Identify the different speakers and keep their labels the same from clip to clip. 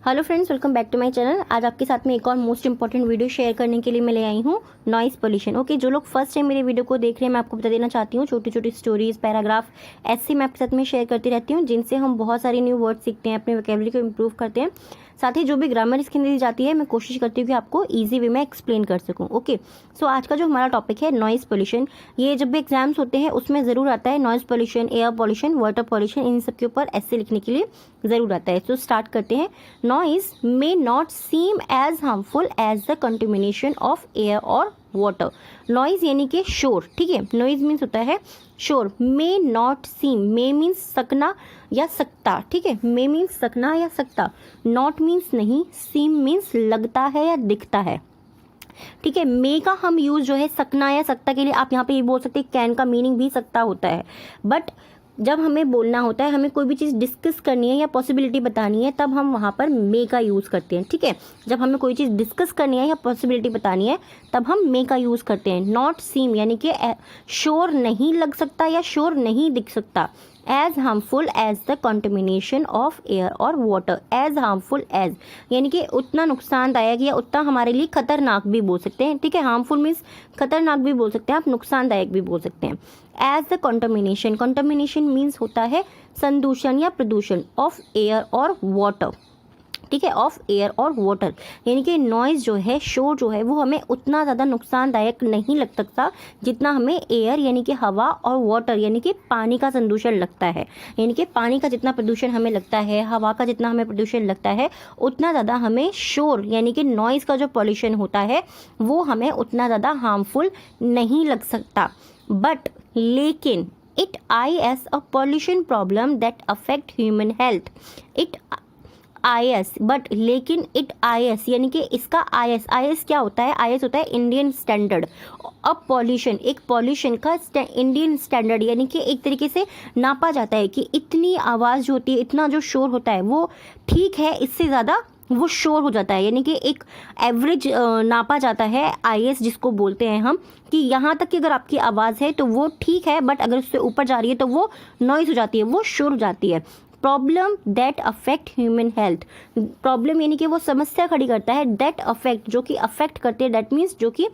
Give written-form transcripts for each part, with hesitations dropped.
Speaker 1: Hello friends, welcome back to my channel. आज आपके साथ में एक और मोस्ट इंपॉर्टेंट वीडियो शेयर करने के लिए मैं ले आई हूँ नॉइज़ पोल्यूशन। ओके, जो लोग फर्स्ट टाइम मेरे वीडियो को देख रहे हैं, मैं आपको बता देना चाहती हूँ, छोटी छोटी स्टोरीज, पैराग्राफ ऐसे मैं आपके साथ में शेयर करती रहती हूँ, जिनसे हम बहुत सारे न्यू वर्ड सीखते हैं, अपने वोकैबुलरी को इम्प्रूव करते हैं। साथ ही जो भी ग्रामर इसके अंदर दी जाती है, मैं कोशिश करती हूँ कि आपको ईजी वे में एक्सप्लेन कर सकूँ। ओके, सो आज का जो हमारा टॉपिक है नॉइज़ पोल्यूशन, ये जब भी एग्जाम्स होते हैं उसमें ज़रूर आता है noise pollution, air pollution, water pollution, इन सब के ऊपर ऐसे लिखने के लिए ज़रूर आता है। तो स्टार्ट करते हैं। Noise may not seem as harmful as the contamination of air और वाटर। नॉइज़ यानी कि शोर, ठीक है। नॉइज़ मीन्स होता है शोर। मे नॉट सीम, मे मीन्स सकना या सकता, ठीक है। मे मीन्स सकना या सकता, नॉट मीन्स नहीं, सीम मीन्स लगता है या दिखता है, ठीक है। मे का हम यूज़ जो है सकना या सकता के लिए, आप यहाँ पे ये बोल सकते हैं कैन का मीनिंग भी सकता होता है, बट जब हमें बोलना होता है, हमें कोई भी चीज़ डिस्कस करनी है या पॉसिबिलिटी बतानी है, तब हम वहाँ पर मे का यूज़ करते हैं, ठीक है। जब हमें कोई चीज़ डिस्कस करनी है या पॉसिबिलिटी बतानी है, तब हम मे का यूज़ करते हैं। नॉट सीम यानी कि श्योर नहीं लग सकता या श्योर नहीं दिख सकता। As harmful as the contamination of air और वाटर। एज हार्मफुल एज यानी कि उतना नुकसानदायक या उतना हमारे लिए खतरनाक भी बोल सकते हैं, ठीक है। हार्मफुल मीन्स खतरनाक भी बोल सकते हैं आप, नुकसानदायक भी बोल सकते हैं। As the contamination, contamination means होता है संदूषण या प्रदूषण ऑफ एयर और वाटर, ठीक है, ऑफ एयर और वाटर। यानी कि नॉइज़ जो है, शोर जो है, वो हमें उतना ज़्यादा नुकसानदायक नहीं लग सकता जितना हमें एयर यानी कि हवा और वाटर यानी कि पानी का संदूषण लगता है। यानी कि पानी का जितना प्रदूषण हमें लगता है, हवा का जितना हमें प्रदूषण लगता है, उतना ज़्यादा हमें शोर यानी कि नॉइज़ का जो पॉल्यूशन होता है वो हमें उतना ज़्यादा हार्मफुल नहीं लग सकता। बट लेकिन it I as a pollution problem that affect human health. It IS, but लेकिन इट IS यानी कि इसका IS क्या होता है? IS होता है इंडियन स्टैंडर्ड। अब पॉल्यूशन, एक पॉल्यूशन का इंडियन स्टैंडर्ड यानी कि एक तरीके से नापा जाता है कि इतनी आवाज़ जो होती है, इतना जो शोर होता है वो ठीक है, इससे ज़्यादा वो शोर हो जाता है। यानी कि एक एवरेज नापा जाता है, IS जिसको बोलते हैं हम, कि यहाँ तक कि अगर आपकी आवाज़ है तो वो ठीक है, बट अगर उससे ऊपर जा रही है तो वो नॉइज़ हो जाती है, वो शोर हो जाती है। Problem that affect human health, problem यानी कि वो समस्या खड़ी करता है, दैट अफेक्ट जो कि अफेक्ट करती है, दैट मीन्स जो कि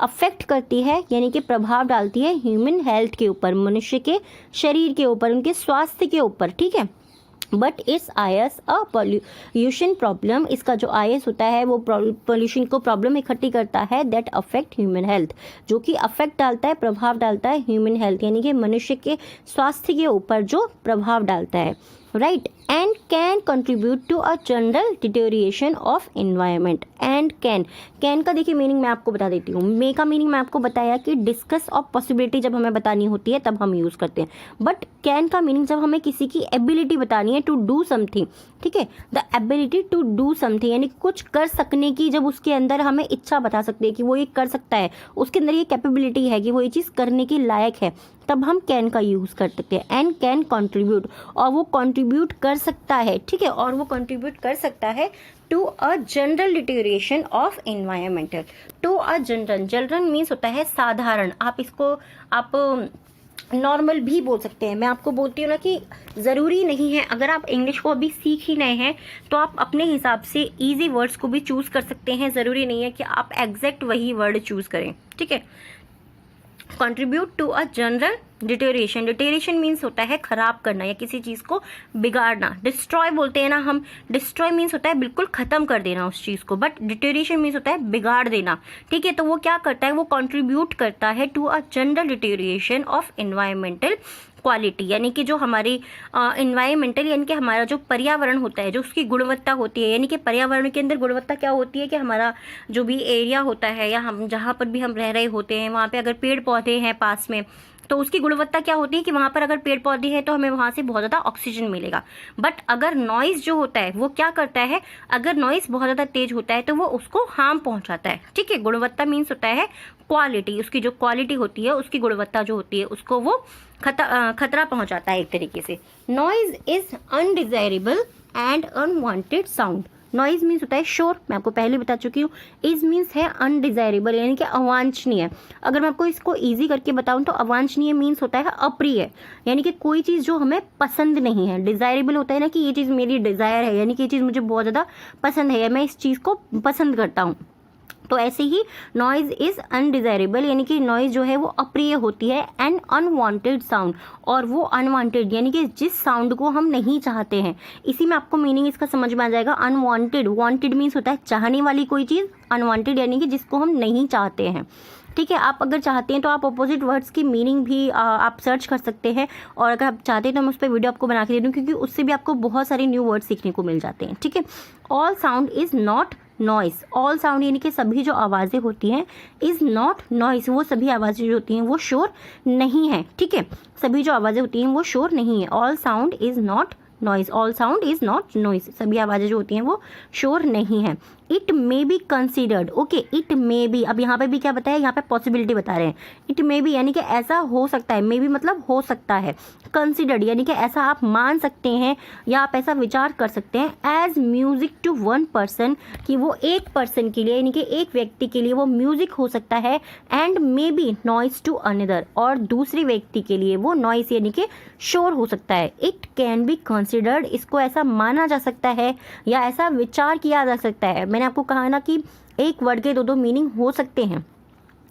Speaker 1: अफेक्ट करती है यानी कि प्रभाव डालती है ह्यूमन हेल्थ के ऊपर, मनुष्य के शरीर के ऊपर, उनके स्वास्थ्य के ऊपर, ठीक है। बट इस IS अ पॉल्यूशन प्रॉब्लम, इसका जो IS होता है वो पॉल्यूशन को प्रॉब्लम इकट्ठी करता है, दैट अफेक्ट ह्यूमन हेल्थ, जो कि अफेक्ट डालता है, प्रभाव डालता है ह्यूमन हेल्थ यानी कि मनुष्य के स्वास्थ्य के ऊपर जो प्रभाव डालता है, right. And can contribute to a general deterioration of environment. And can का देखिए मीनिंग मैं आपको बता देती हूँ। मे का मीनिंग मैं आपको बताया कि डिस्कस ऑफ पॉसिबिलिटी जब हमें बतानी होती है तब हम यूज़ करते हैं, बट कैन का मीनिंग जब हमें किसी की एबिलिटी बतानी है टू डू समथिंग, ठीक है, the ability to do something यानी कुछ कर सकने की, जब उसके अंदर हमें इच्छा बता सकते हैं कि वो ये कर सकता है, उसके अंदर ये कैपेबिलिटी है कि वो ये चीज़ करने के लायक है, तब हम कैन का यूज़ कर सकते हैं। एंड कैन कंट्रीब्यूट, और वो कंट्रीब्यूट कर सकता है, ठीक है, और वो कंट्रीब्यूट कर सकता है to a general deterioration of environmental. To a general, general means होता है साधारण, आप इसको आप नॉर्मल भी बोल सकते हैं। मैं आपको बोलती हूँ ना कि ज़रूरी नहीं है, अगर आप इंग्लिश को अभी सीख ही रहे हैं तो आप अपने हिसाब से ईजी वर्ड्स को भी चूज़ कर सकते हैं, ज़रूरी नहीं है कि आप एग्जैक्ट वही वर्ड चूज़ करें, ठीक है। Contribute to a general deterioration, deterioration means होता है खराब करना या किसी चीज़ को बिगाड़ना। डिस्ट्रॉय बोलते हैं ना हम, डिस्ट्रॉय मीन्स होता है बिल्कुल ख़त्म कर देना उस चीज़ को, बट डिटेरिएशन मीन्स होता है बिगाड़ देना, ठीक है। तो वो क्या करता है, वो कंट्रीब्यूट करता है to a general deterioration of environmental quality, यानी कि जो हमारी एनवायरमेंटल यानी कि हमारा जो पर्यावरण होता है, जो उसकी गुणवत्ता होती है, यानी कि पर्यावरण के अंदर गुणवत्ता क्या होती है कि हमारा जो भी एरिया होता है या हम जहाँ पर भी हम रह रहे होते हैं, वहाँ पे अगर पेड़ पौधे हैं पास में, तो उसकी गुणवत्ता क्या होती है कि वहाँ पर अगर पेड़ पौधे हैं तो हमें वहाँ से बहुत ज़्यादा ऑक्सीजन मिलेगा। बट अगर नॉइज़ जो होता है वो क्या करता है, अगर नॉइज़ बहुत ज़्यादा तेज होता है तो वो उसको हार्म पहुँचाता है, ठीक है। गुणवत्ता मीन्स होता है क्वालिटी, उसकी जो क्वालिटी होती है, उसकी गुणवत्ता जो होती है, उसको वो खतरा पहुँचाता है एक तरीके से। Noise is undesirable and unwanted sound. Noise means होता है शोर, मैं आपको पहले बता चुकी हूँ। इज़ मीन्स है अनडिज़ायरेबल यानी कि अवांछनीय। अगर मैं आपको इसको ईजी करके बताऊँ तो अवांछनीय मीन्स होता है अप्रिय, यानी कि कोई चीज़ जो हमें पसंद नहीं है। डिज़ायरेबल होता है ना कि ये चीज़ मेरी डिज़ायर है, यानी कि ये चीज़ मुझे बहुत ज़्यादा पसंद है या मैं इस चीज़ को पसंद करता हूँ। तो ऐसे ही नॉइज़ इज़ अनडिज़ायरेबल यानी कि नॉइज़ जो है वो अप्रिय होती है। एंड अनवांटेड साउंड, और वो अनवांटेड यानी कि जिस साउंड को हम नहीं चाहते हैं। इसी में आपको मीनिंग इसका समझ में आ जाएगा। अनवांटेड, वांटेड मीन्स होता है चाहने वाली कोई चीज़, अनवांटेड यानी कि जिसको हम नहीं चाहते हैं। ठीक है, आप अगर चाहते हैं तो आप अपोजिट वर्ड्स की मीनिंग भी आप सर्च कर सकते हैं, और अगर आप चाहते हैं तो मैं उस पर वीडियो आपको बना के दे दूँ, क्योंकि उससे भी आपको बहुत सारे न्यू वर्ड सीखने को मिल जाते हैं। ठीक है, all sound is not noise. All sound यानी कि सभी जो आवाज़ें होती हैं, इज़ नॉट नॉइस, वो सभी आवाज़ें जो होती हैं वो शोर नहीं है। ठीक है, सभी जो आवाज़ें होती हैं वो शोर नहीं है। All sound is not noise, all sound is not noise, सभी आवाज़ें जो होती हैं वो शोर नहीं है। It may be considered, okay, it may be, अब यहाँ पे भी क्या बताया, यहाँ पे पॉसिबिलिटी बता रहे हैं। इट मे बी यानी कि ऐसा हो सकता है, मे बी मतलब हो सकता है। कंसिडर्ड यानी कि ऐसा आप मान सकते हैं या आप ऐसा विचार कर सकते हैं। As music to one person, कि वो एक पर्सन के लिए यानी कि एक व्यक्ति के लिए वो म्यूजिक हो सकता है। And may be noise to another, और दूसरे व्यक्ति के लिए वो नॉइस यानी कि शोर हो सकता है। इट कैन बी कंसिडर्ड, इसको ऐसा माना जा सकता है या ऐसा विचार किया जा सकता है। मैंने आपको कहा ना कि एक वर्ड के दो मीनिंग हो सकते हैं।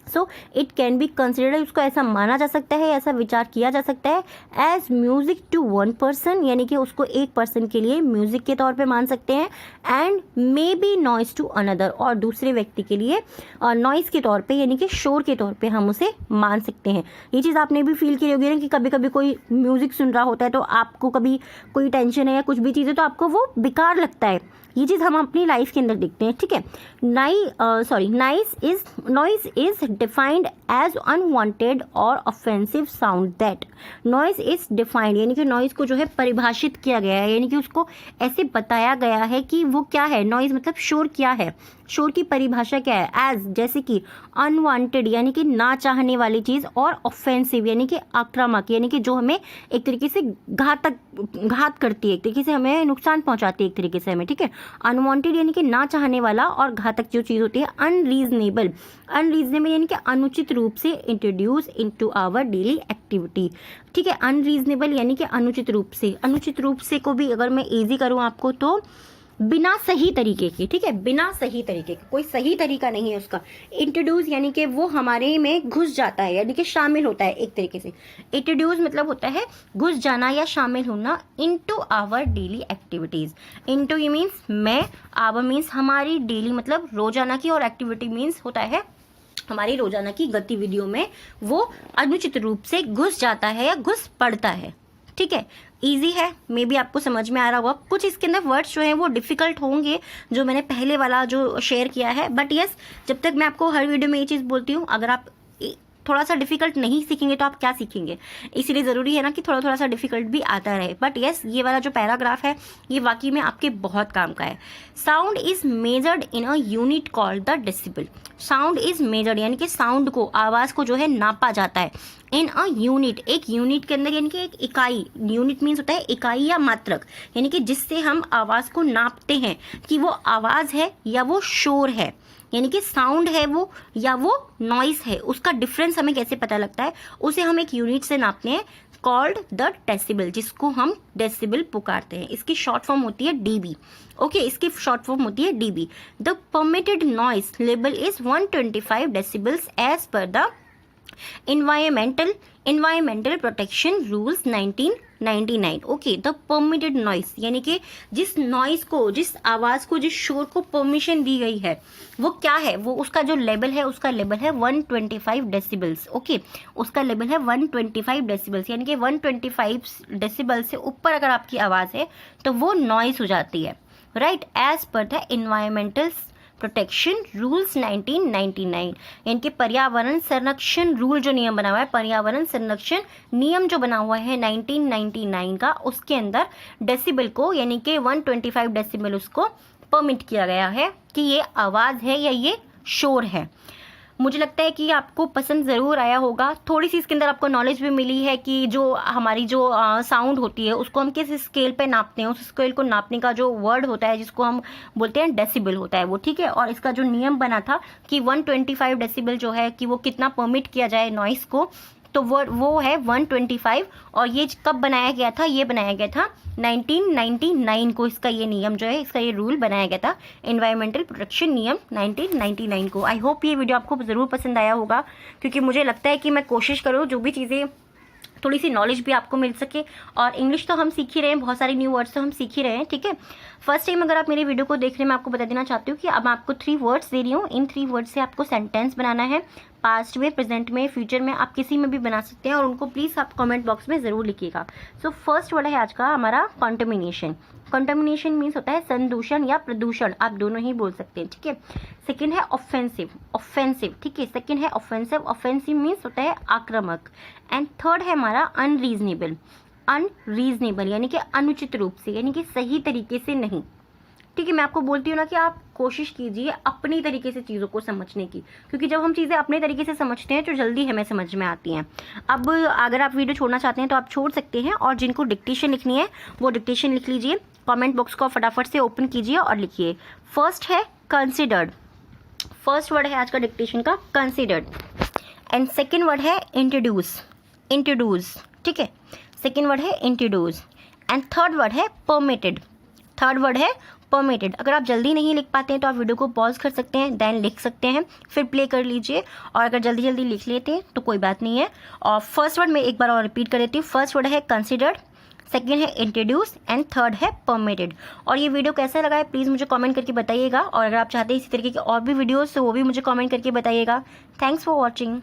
Speaker 1: So it can be considered, उसको ऐसा माना जा सकता है, ऐसा विचार किया जा सकता है। As music to one person, यानी कि उसको एक पर्सन के लिए म्यूजिक के तौर पे मान सकते हैं। And may be noise to another, और दूसरे व्यक्ति के लिए नॉइस के तौर पे यानी कि शोर के तौर पे हम उसे मान सकते हैं। ये चीज़ आपने भी फील की होगी ना कि कभी कभी कोई म्यूजिक सुन रहा होता है तो आपको कभी कोई टेंशन है या कुछ भी चीज़ है तो आपको वो बेकार लगता है। ये चीज़ हम अपनी लाइफ के अंदर देखते हैं। ठीक है, noise is defined as unwanted और offensive sound that. Noise is defined यानी कि नॉइस को जो है परिभाषित किया गया है, यानी कि उसको ऐसे बताया गया है कि वो क्या है। नॉइस मतलब शोर क्या है, शोर की परिभाषा क्या है। एज जैसे कि अनवांटेड यानी कि ना चाहने वाली चीज़, और ऑफेंसिव यानी कि आक्रामक यानी कि जो हमें एक तरीके से घात करती है, एक तरीके से हमें नुकसान पहुंचाती है एक तरीके से हमें। ठीक है, अनवांटेड यानी कि ना चाहने वाला, और घातक जो चीज़ होती है अनरीजनेबल, अनरीजनेबल यानी कि अनुचित रूप से introduce into our daily activity. ठीक है, अनरीजनेबल यानी कि अनुचित रूप से, अनुचित रूप से को भी अगर मैं इजी करूँ आपको तो बिना सही तरीके की। ठीक है, बिना सही तरीके की, कोई सही तरीका नहीं है उसका। इंट्रोड्यूस यानी कि वो हमारे में घुस जाता है यानी कि शामिल होता है एक तरीके से। इंट्रोड्यूस मतलब होता है घुस जाना या शामिल होना into our daily activities. Into ये मीन्स में, आवर मीन्स हमारी डेली मतलब रोजाना की, और एक्टिविटी मीन्स होता है हमारी रोजाना की गतिविधियों में वो अनुचित रूप से घुस जाता है या घुस पड़ता है। ठीक है, इजी है, मे बी आपको समझ में आ रहा होगा। कुछ इसके अंदर वर्ड्स जो हैं वो डिफ़िकल्ट होंगे जो मैंने पहले वाला जो शेयर किया है, बट यस, जब तक मैं आपको हर वीडियो में ये चीज़ बोलती हूँ, अगर आप थोड़ा सा डिफिकल्ट नहीं सीखेंगे तो आप क्या सीखेंगे। इसीलिए ज़रूरी है ना कि थोड़ा थोड़ा सा डिफिकल्ट भी आता रहे। बट यस, ये वाला जो पैराग्राफ है ये वाकई में आपके बहुत काम का है। Sound is measured in a unit called the decibel. Sound is measured यानी कि साउंड को, आवाज़ को जो है नापा जाता है इन अ यूनिट, एक यूनिट के अंदर, यानी कि एक इकाई। यूनिट मीन्स होता है इकाई या मात्रक, यानी कि जिससे हम आवाज़ को नापते हैं कि वो आवाज़ है या वो शोर है, यानी कि साउंड है वो या वो नॉइस है। उसका डिफरेंस हमें कैसे पता लगता है, उसे हम एक यूनिट से नापते हैं, कॉल्ड द डेसिबल, जिसको हम डेसिबल पुकारते हैं। इसकी शॉर्ट फॉर्म होती है डीबी। ओके, इसकी शॉर्ट फॉर्म होती है DB. The permitted noise level is 125 decibels as per the environmental protection rules 1999। Okay, the permitted noise यानी कि जिस नॉइस को, जिस आवाज़ को, जिस शोर को परमिशन दी गई है वो क्या है, वो उसका जो लेवल है, उसका लेवल है 125 डेसिबल्स। ओके, उसका लेवल है 125 डेसिबल्स, यानी कि 125 डेसिबल से ऊपर अगर आपकी आवाज़ है तो वो नॉइस हो जाती है। Right, as per the environmental protection rules 1999, यानी कि पर्यावरण संरक्षण रूल जो नियम बना हुआ है, पर्यावरण संरक्षण नियम जो बना हुआ है 1999 का, उसके अंदर डेसिबल को यानी कि 125 डेसिबल उसको परमिट किया गया है कि ये आवाज़ है या ये शोर है। मुझे लगता है कि आपको पसंद ज़रूर आया होगा। थोड़ी सी इसके अंदर आपको नॉलेज भी मिली है कि जो हमारी जो साउंड होती है उसको हम किस स्केल पे नापते हैं, उस स्केल को नापने का जो वर्ड होता है जिसको हम बोलते हैं डेसिबल होता है वो, ठीक है। और इसका जो नियम बना था कि 125 डेसिबल जो है कि वो कितना परमिट किया जाए नॉइस को, तो वो है 125। और ये कब बनाया गया था, ये बनाया गया था 1999 को। इसका ये नियम जो है, इसका ये रूल बनाया गया था, एनवायरमेंटल प्रोटेक्शन नियम 1999 को। आई होप ये वीडियो आपको ज़रूर पसंद आया होगा, क्योंकि मुझे लगता है कि मैं कोशिश करूँ जो भी चीज़ें थोड़ी सी नॉलेज भी आपको मिल सके। और इंग्लिश तो हम सीख ही रहे हैं, बहुत सारे न्यू वर्ड्स तो हम सीख ही रहे हैं, ठीक है। फर्स्ट टाइम अगर आप मेरी वीडियो को देख रहे हैं, मैं आपको बता देना चाहती हूँ कि अब मैं आपको 3 वर्ड्स दे रही हूँ। इन 3 वर्ड्स से आपको सेंटेंस बनाना है, पास्ट में, प्रेजेंट में, फ्यूचर में, आप किसी में भी बना सकते हैं। और उनको प्लीज़ आप कमेंट बॉक्स में ज़रूर लिखिएगा। सो फर्स्ट वर्ड है आज का हमारा कॉन्टामिनेशन। कॉन्टामिनेशन मीन्स होता है संदूषण या प्रदूषण, आप दोनों ही बोल सकते हैं, ठीक है। सेकेंड है ऑफेंसिव, ऑफेंसिव, ठीक है। सेकेंड है ऑफेंसिव, ऑफेंसिव मीन्स होता है आक्रामक। एंड थर्ड है हमारा अनरीजनेबल, अनरीजनेबल यानी कि अनुचित रूप से, यानी कि सही तरीके से नहीं, ठीक है। मैं आपको बोलती हूँ ना कि आप कोशिश कीजिए अपनी तरीके से चीज़ों को समझने की, क्योंकि जब हम चीज़ें अपने तरीके से समझते हैं तो जल्दी हमें समझ में आती हैं। अब अगर आप वीडियो छोड़ना चाहते हैं तो आप छोड़ सकते हैं, और जिनको डिक्टेशन लिखनी है वो डिक्टेशन लिख लीजिए। कमेंट बॉक्स को फटाफट से ओपन कीजिए और लिखिए। फर्स्ट है कंसिडर्ड, फर्स्ट वर्ड है आज का डिक्टेशन का कंसिडर्ड। एंड सेकेंड वर्ड है इंट्रोड्यूस, इंट्रोड्यूस, ठीक है। सेकेंड वर्ड है इंट्रोड्यूस। एंड थर्ड वर्ड है परमिटेड, थर्ड वर्ड है परमिटेड। अगर आप जल्दी नहीं लिख पाते हैं तो आप वीडियो को पॉज कर सकते हैं, देन लिख सकते हैं, फिर प्ले कर लीजिए। और अगर जल्दी जल्दी लिख लेते हैं तो कोई बात नहीं है। और फर्स्ट वर्ड मैं एक बार और रिपीट कर देती हूँ। फर्स्ट वर्ड है कंसिडर्ड, सेकेंड है इंट्रोड्यूस एंड थर्ड है परमिटेड। और ये वीडियो कैसा लगा है प्लीज़ मुझे कमेंट करके बताइएगा। और अगर आप चाहते हैं इसी तरीके की और भी वीडियोस तो वो भी मुझे कमेंट करके बताइएगा। Thanks for watching.